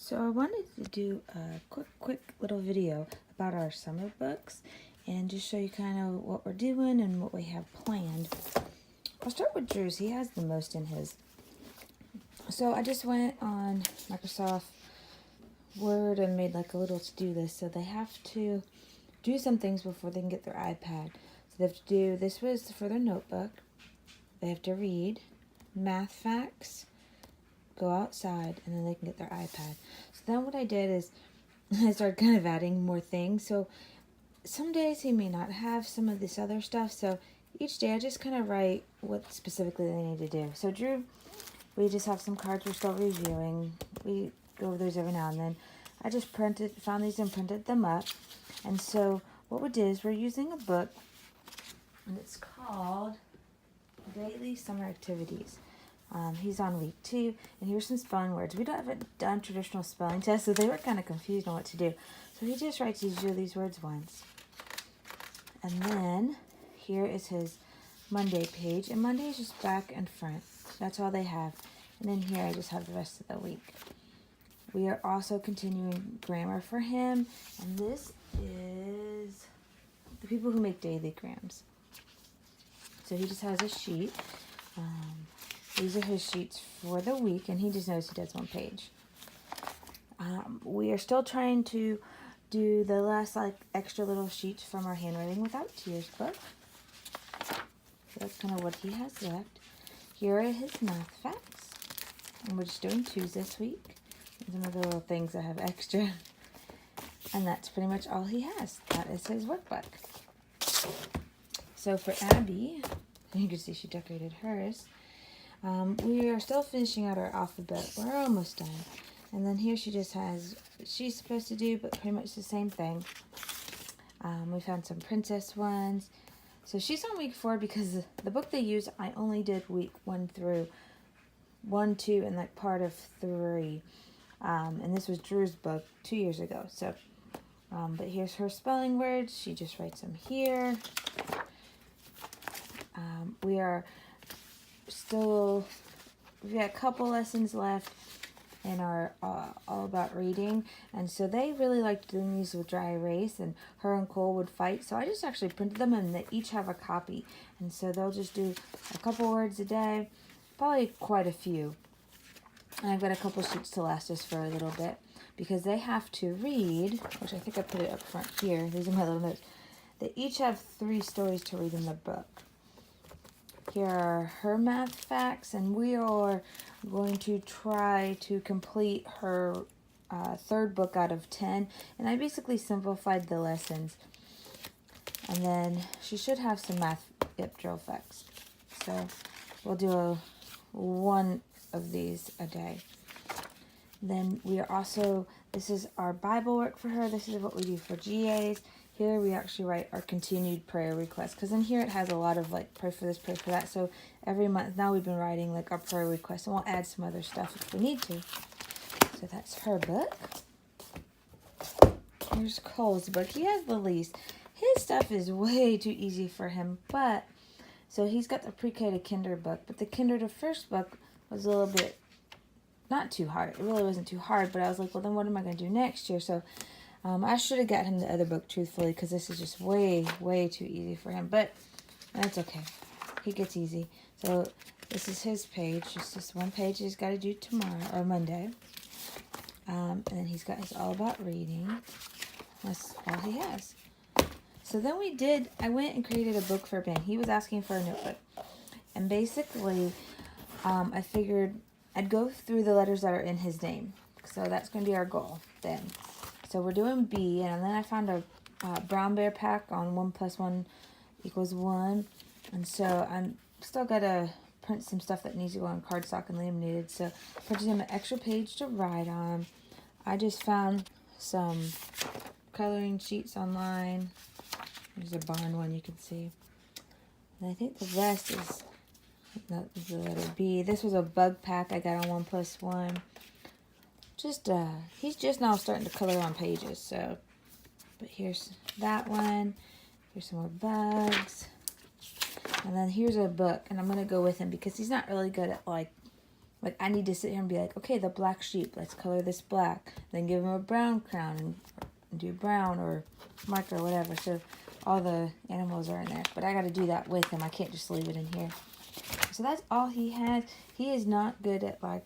So I wanted to do a quick little video about our summer books and just show you kind of what we're doing and what we have planned. I'll start with Drew's. He has the most in his. So I just went on Microsoft Word and made like a little to-do list. So they have to do some things before they can get their iPad. So they have to do, this was for their notebook. They have to read, math facts, go outside, and then they can get their iPad. So then what I did is I started kind of adding more things. So some days he may not have some of this other stuff. So each day I just kind of write what specifically they need to do. So Drew, we just have some cards we're still reviewing. We go over those every now and then. I just found these and printed them up. And so what we did is we're using a book, and it's called Daily Summer Activities. He's on week 2, and here's some spelling words. We haven't done traditional spelling tests, so they were kind of confused on what to do. So he just writes these words once. And then here is his Monday page, and Monday is just back and front. That's all they have. And then here I just have the rest of the week. We are also continuing grammar for him, and this is the people who make daily grams. So he just has a sheet. These are his sheets for the week, and he just knows he does one page. We are still trying to do the last extra little sheets from our Handwriting Without Tears book. So that's kind of what he has left. Here are his math facts, and we're just doing 2s this week. And some of the little things I have extra. And that's pretty much all he has. That is his workbook. So for Abby, you can see she decorated hers. We are still finishing out our alphabet. We're almost done. And then here she just has what she's supposed to do, but pretty much the same thing. We found some princess ones. So she's on week 4 because the book they use, I only did week 1 through 1, 2, and like part of 3. And this was Drew's book 2 years ago. So, but here's her spelling words. She just writes them here. We got a couple lessons left in our all about reading, and so they really liked doing these with dry erase, and her and Cole would fight, so I just actually printed them, and they each have a copy, and so they'll just do a couple words a day, probably quite a few. And I've got a couple sheets to last us for a little bit because they have to read, which I think I put it up front here. These are my little notes. They each have 3 stories to read in the book. Here are her math facts, and we are going to try to complete her 3rd book out of 10. And I basically simplified the lessons. And then she should have some math drill facts. So we'll do one of these a day. Then we are also, this is our Bible work for her. This is what we do for GAs. Here we actually write our continued prayer requests, because in here it has a lot of like pray for this, pray for that. So every month now we've been writing like our prayer requests, and we'll add some other stuff if we need to. So that's her book. Here's Cole's book. He has the least. His stuff is way too easy for him, but so he's got the pre-K to kinder book, but the kinder to first book was a little bit not too hard. It really wasn't too hard, but I was like, well, then what am I going to do next year? So I should have got him the other book, truthfully, because this is just way too easy for him. But that's okay. He gets easy. So this is his page. Just this one page he's got to do tomorrow, or Monday. And then he's got his All About Reading. That's all he has. So then I went and created a book for Ben. He was asking for a notebook. And basically, I figured I'd go through the letters that are in his name. So that's going to be our goal then. So we're doing B, and then I found a brown bear pack on 1 + 1 = 1. And so I'm still got to print some stuff that needs to go on cardstock and laminated. So I printed him an extra page to write on. I just found some coloring sheets online. There's a barn one you can see. And I think the rest is the letter B. This was a bug pack I got on 1 + 1. He's just now starting to color on pages, so, but here's that one, here's some more bugs, and then here's a book, and I'm going to go with him because he's not really good at, like, Like, I need to sit here and be like, okay, the black sheep, let's color this black. Then give him a brown crown and do brown or marker or whatever. So all the animals are in there. But I got to do that with him. I can't just leave it in here. So that's all he has. He is not good at, like,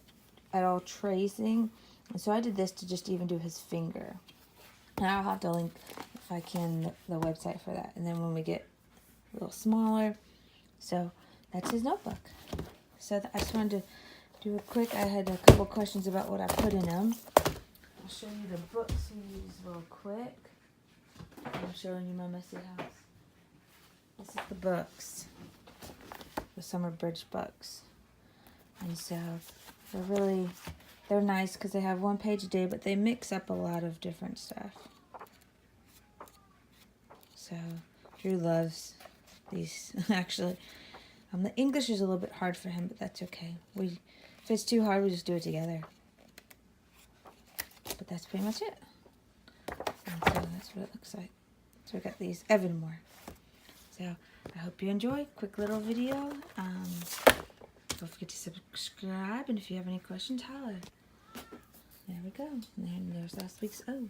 at all tracing. And so I did this to just even do his finger. And I'll have to link, if I can, the website for that. And then when we get a little smaller. So that's his notebook. So I just wanted to do a quick, I had a couple questions about what I put in them. I'll show you the books we use real quick. I'm showing you my messy house. This is the books. The Summer Bridge books. And so they're nice because they have one page a day, but they mix up a lot of different stuff. So Drew loves these. Actually, the English is a little bit hard for him, but that's okay. If it's too hard, we just do it together. But that's pretty much it. And so that's what it looks like. So we got these Evanmore. So I hope you enjoy. Quick little video. Don't forget to subscribe, and if you have any questions, holler. There we go. And there's last week's O.